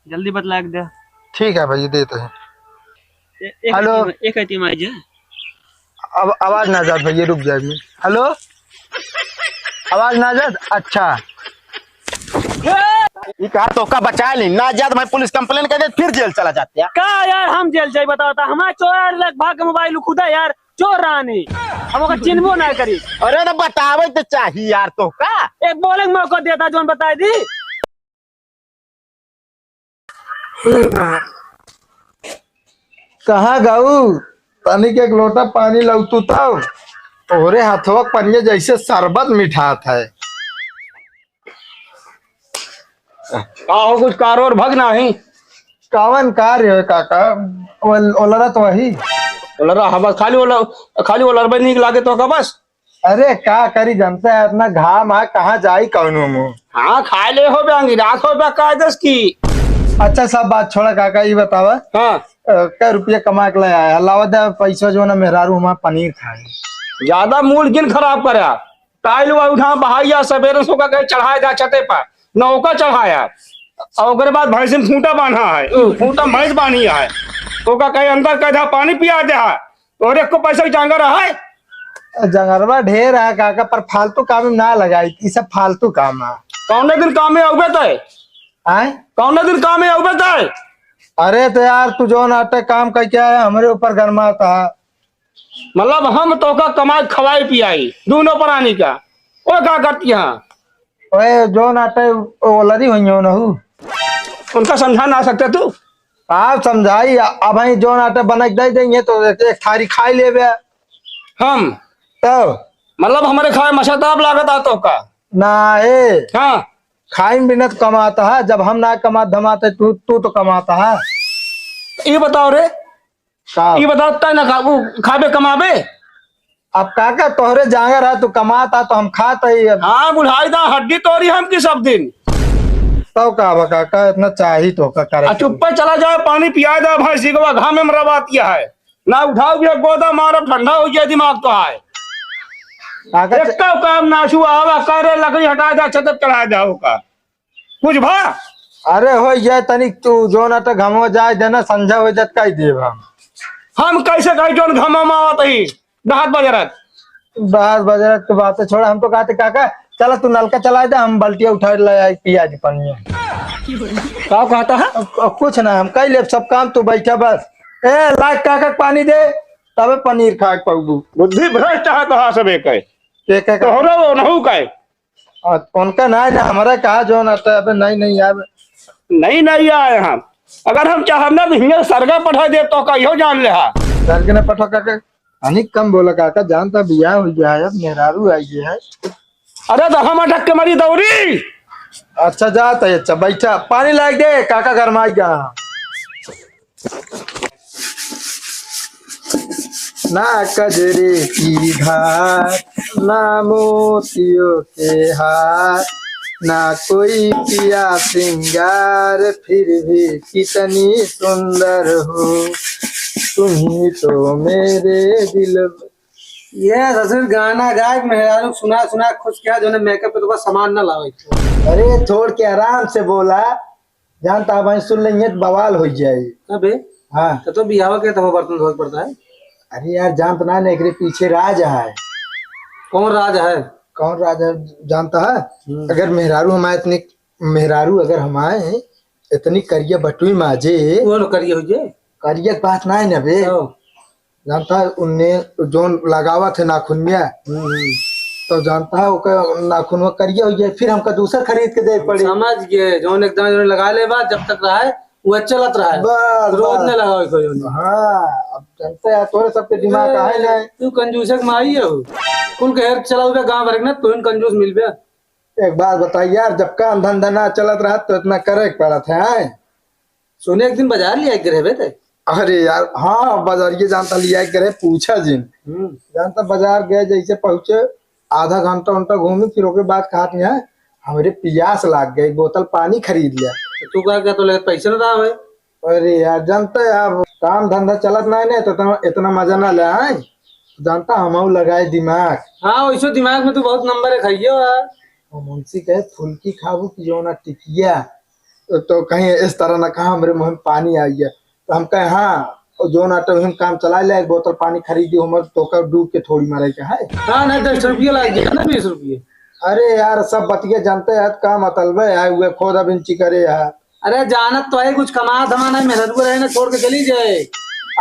जल्दी बतला के दे। ठीक है भाई देते हैं। हेलो। एक आइटम आई जे। अब आवाज ना जात भैया रुक जाए। हेलो आवाज ना जात। अच्छा ये कहा तो का बचा ली ना जात मैं पुलिस कंप्लेन कर दे फिर जेल चला जाते हैं। का यार हम जेल जाए बताता हमारा चोर लग भाग के मोबाइल खुदा यार चोर रहा नहीं हम ओकर चिन्हबो ना करी। अरे ना बतावे तो चाहिए यार तो का एक बोले के मौका देता जोन बताई दी। कहाँ गाऊ तनिक एक लोटा पानी लौतू तब तोहरे हाथवा पन्ने जैसे शरबत मिठात है। हो कुछ कारो और भग नहीं कावन कार्य है काका। ओलरा तो वही। बोला हाँ बस खाली वो लड़बे नहीं लागे तो का बस। अरे का करी जनता है इतना घाम है कहाँ जाई कौनो मुँह। हाँ खा ले हो बे रात हो बे कायदस की। अच्छा सब बात छोड़ा काका ये बतावा हाँ क्या रुपया कमा के ले आया अलावा दे पैसा जो ना मेहरारू हमारा पनीर खाए। ज्यादा मूड किन खराब करा टाइल उठा बहाइया सवेरे सो का कहीं चढ़ाया जा छते पर नौका चढ़ाया और बाद भैंस में खूंटा बांधा है खूंटा भैंस बांधी है तो का कहीं अंदर कहीं पानी पिया दे है और एक को पैसा चांगा रहा है। जंगरवा ढेर है काका पर फालतू काम में ना लगाई ये सब फालतू काम है। कौने दिन काम में उबे तय आए कौने दिन काम में उबे तय। अरे तो यार तू जो नाटक काम करके आया हमारे ऊपर गरमाता है। मतलब हम तो का कमाई खवाई पियाई दोनों प्राणी का वो क्या करती है। ओए जो नाटक ओलरी हुई हो नहू उनका समझा ना सकते तू। आप समझाई अब ही जो नाटक बना के दे देंगे तो एक थारी खाई ले बे हम तो मतलब हमारे खाए मशाताब लागत आ तो का ना ए हाँ खाई बिना तो कमाता है जब हम ना कमा धमाते तू तो कमाता है। ये बताओ रे का ये बताओ तय ना खाबे कमाबे। अब काका तोहरे जांगर है तू कमाता तो हम खाता ही अब। हाँ बुढ़ाई दा हड्डी तोड़ी हम की सब दिन तो का काका इतना चाहिए तो का करे चुप्पा चला जाए पानी पिया दे भैंसी को घाम में मरवातिया है ना उठाओ भी गोदा मारब ठंडा हो जाए दिमाग तो है काका एक का काम नाशु आवा करे लकड़ी हटा जा छत चढ़ा जाओ का कुछ भा। अरे हो जाए तनिक तू जो नाटक घमो जाए देना संझा हो जात का देव हम कैसे कहीं जोन घमा मावत ही दहात बजरत बस बजरत की बात है छोड़ा हम तो कहते काका चला तू नलका चला दे हम बाल्टिया उठा ले आई पिया जी पनिया। क्या कहता है अब कुछ ना हम कई ले सब काम तू बैठा बस ए लाख काका पानी दे तबे पनीर खा के पाऊबू। बुद्धि भ्रष्ट है कहा सब एक के तो हो रहा नहु का उनका ना ना हमारा कहा जो ना अबे नहीं यार नहीं आए हम अगर हम चाहना तो हिंगे सरगा पठा दे तो कहियो जान ले हा सर के ना पठो काका अनिक कम बोला काका जानता बिया हो गया है अब मेहरारू आई है। अरे तो हम अटक के मरी दौड़ी। अच्छा जाता है अच्छा बैठा पानी लाग दे काका घर में आई गया ना कजरे की घाट ना मोतियों के हार ना कोई पिया श्रृंगार फिर भी कितनी सुंदर हो तुम्ही तो मेरे दिल। ये रसूल गाना गाय मेहरारू सुना सुना खुश किया जो मेकअप पे तो सामान ना लावे। अरे छोड़ के आराम से बोला जानता भाई सुन लेंगे तो बवाल हो जाए। अबे हाँ तो बिहाव के तो बर्तन धोना पड़ता है। अरे यार जानता ना एक पीछे राज है। कौन राज है कौन राज है जानता है। अगर मेहरारू हमारे इतनी मेहरारू अगर हमारे इतनी करिया बटुई माजे वो करिए हो जे करिया बात ना है ना बे जानता है उनने जो लगावा थे नाखून में तो जानता है नाखून में करिया हो जाए फिर हमका दूसरा खरीद के दे पड़े। समझ गए जो एकदम जो लगा ले बात जब तक रहा है वो चलत रहा है बस रोज न लगाओ कोई। हाँ अब जानते हैं तोरे सबके दिमाग है ना तू कंजूसक माई है कुल के हेर चला उबे गांव भर ना तू कंजूस मिल बे। एक बात बताइए यार जब काम धंधा ना चलत रहा तो इतना करे पड़ा था। सोने एक दिन बाजार लिया गिरे थे। अरे यार हाँ बाजार ये जानता लिया करे पूछा जिन जानता बाजार गए जैसे पहुंचे आधा घंटा उनटा घूमे फिर उसके बाद कहा यहाँ हमारे प्यास लाग गई बोतल पानी खरीद लिया। तू क्या तो पैसे ना रहा है। अरे यार जानता है आप काम धंधा चलत नहीं तो इतना मजा ना ले आए जानता हम लगाए दिमाग। हाँ वैसे दिमाग में तू बहुत नंबर है खाइयो यार। मुंशी कहे फुल्की खाबू की जो ना टिकिया तो कहीं इस तरह ना कहा हमारे मुंह में पानी आई है, तो हम कहे हाँ जो ना तो हम काम चला ले, एक बोतल पानी खरीदी हमर तो कर डूब के थोड़ी मारे के है। हाँ नहीं 10 रुपये लग गया ना 20 रुपये। अरे यार सब बतिया जानते हैं का मतलब है हुए खोद अब इंची करे यार। अरे जानत तो है कुछ कमा धमा नहीं, मेहनत को रहे ना छोड़ के चली जाए।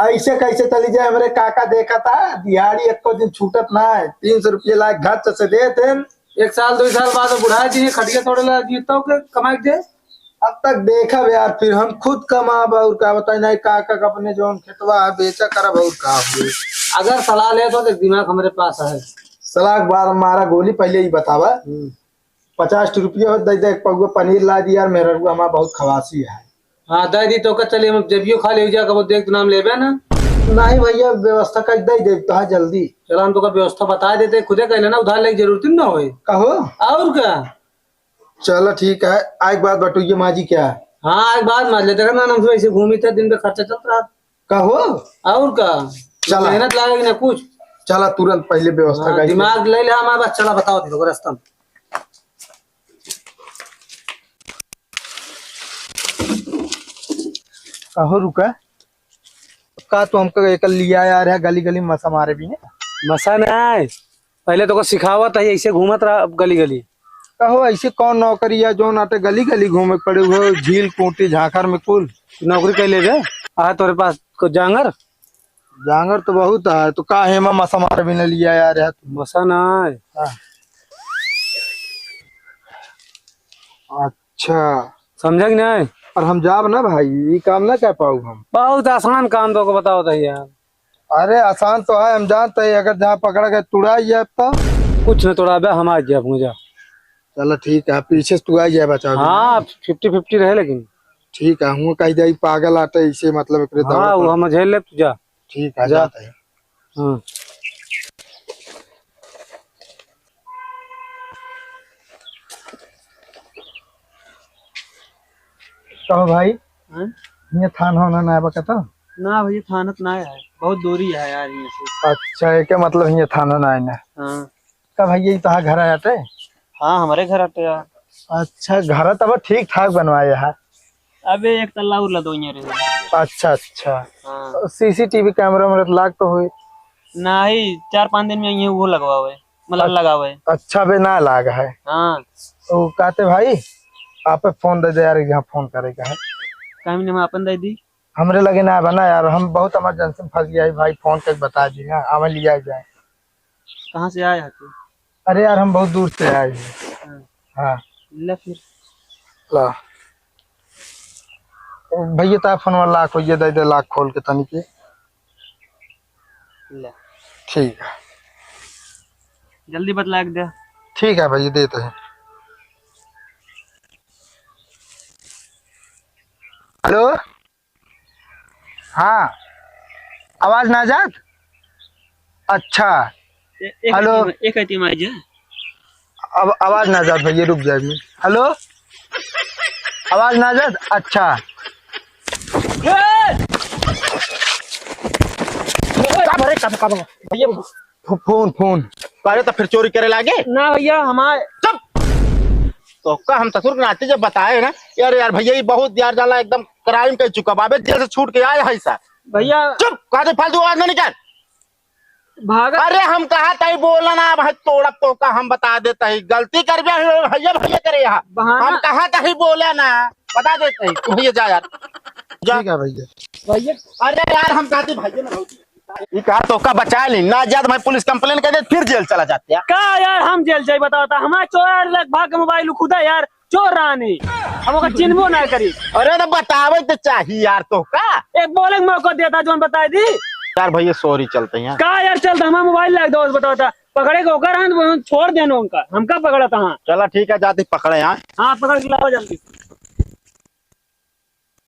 ऐसे कैसे चली जाए, हमारे काका देखा था दिहाड़ी एक दिन छूटत ना है, 300 रुपये लाख घर से दे थे। 1 साल 2 साल बाद बुढ़ा जी खटिया तोड़े ला जीता के कमाई दे। अब तक देखा यार, फिर हम खुद कमाब और का बताए नहीं काका का अपने जो खेतवा है बेचा करब और का हुए। अगर सलाह ले तो दिमाग हमारे पास है। सलाह बार हमारा गोली पहले ही बतावा। 50 रुपये दे दे, एक पगुआ पनीर ला दिया, मेरा हमारा बहुत खवासी है। हाँ दे दी तो चलिए हम जबियो खा ले जा कब देख तो नाम लेबे ना। नहीं भैया व्यवस्था कर दे देता है जल्दी। चलो हम तो का व्यवस्था बता देते, खुदे कह लेना उधार लेके जरूरत ना हो। कहो और क्या। चलो ठीक है, एक बात बटुइये माजी क्या है। हाँ एक बात मान लेते ना, हम ऐसे घूमी थे दिन पे खर्चा चल रहा। कहो और क्या चला। मेहनत लगेगी ना कुछ। चला तुरंत पहले व्यवस्था कर दिमाग ले ले हमारे पास। चला बताओ थी रास्ता में। कहो रुका का तो हमको एक लिया यार है, गली गली मसा मारे भी नहीं। मसा नहीं पहले तो को सिखावत है, ऐसे घूमत रहा गली गली। कहो ऐसे कौन नौकरी है जो नाटे गली गली घूमे पड़े हुए, झील कोटी झाखर में कुल नौकरी कर ले गए। आ तोरे पास को जांगर जांगर तो बहुत है, तो का हेमा मसा मारे भी नहीं लिया यार है। मसा नहीं। अच्छा समझा कि नहीं। और हम जाब ना भाई, ये काम ना कर पाऊ हम। बहुत आसान काम तो को बताओ तो यार। अरे आसान तो है, हम जानते हैं अगर जहाँ पकड़ा गए तुड़ा जाए तो कुछ न तोड़ा बे हम आ जाए मुझे। चलो ठीक है, पीछे से तू आ जाए बचाओ। हाँ 50-50 रहे लेकिन। ठीक है, हूँ कही जाई पागल आटे इसे मतलब एकरे दौड़ हाँ वो हम झेल ले तू जा। ठीक है जा। जाते हैं। हाँ कहो भाई ये थाना होना ना बकता ना भैया थाना तो ना है, बहुत दूरी है यार यहाँ से। अच्छा है क्या मतलब ये थाना ना आना। हाँ का भैया तो घर आते। हाँ हमारे घर आते यार। अच्छा घर तब ठीक ठाक बनवाया है। अबे एक तल्ला और लदो यहाँ रे। अच्छा अच्छा हाँ सीसीटीवी कैमरा में लाग तो हुई ना ही 4-5 दिन में ये वो लगवा हुए मतलब लगा हुआ है। अच्छा बे ना लाग है। हाँ तो कहते भाई आप फोन दे दे यार, यहाँ फोन करेगा है काम ने अपन दे दी। हमरे लगे ना बना यार, हम बहुत इमरजेंसी में फंस गया है भाई, फोन करके बता दी ना हमें लिया जाए। कहाँ से आया तू। अरे यार हम बहुत दूर से आए हैं। हाँ ले फिर ला भैया ता फोन वाला लाख ये दे दे, लाख खोल के तनी के। ले ठीक है जल्दी बतला के दे। ठीक है भैया देते हैं। हेलो हाँ आवाज ना जात। अच्छा हेलो एक आइटम आई जा। अब आवाज ना जात भैया रुक जाए। हेलो आवाज ना जात। अच्छा भैया फोन फोन पहले तो फिर चोरी करे लागे ना भैया हमारे तो का हम ससुर के नाते जब बताए ना यार यार भैया ये बहुत यार जाला एकदम क्राइम कर चुका बाबे, जेल से छूट के आया है सा। भैया चुप काहे फालतू आवाज ना निकाल। भागा। अरे हम कहा तई बोला ना भाई तोड़ा तो का हम बता देता ही, गलती कर भैया भैया करे यहाँ बहाना। हम कहा तही बोला ना बता देते ही तू भैया जा यार जा। ठीक है भैया। भैया अरे यार हम कहते भैया ना ये कहा तो का बचा ली ना जात भाई, पुलिस कंप्लेन कर दे फिर जेल चला जाते हैं। का यार हम जेल जाए बताओ था, हमारा चोर लग भाग मोबाइल खुदा यार चोर रानी हम चिन्हबो ना करी। अरे तो बतावे तो चाहिए यार तो का एक बोले मौका देता जो बता दी यार भैया सॉरी चलते हैं का यार चलता हमारा मोबाइल लग दो बताओ था पकड़े को होकर छोड़ देना उनका हमका पकड़ा था। हाँ चला ठीक है जाते पकड़े यहाँ। हाँ पकड़ के लाओ जल्दी।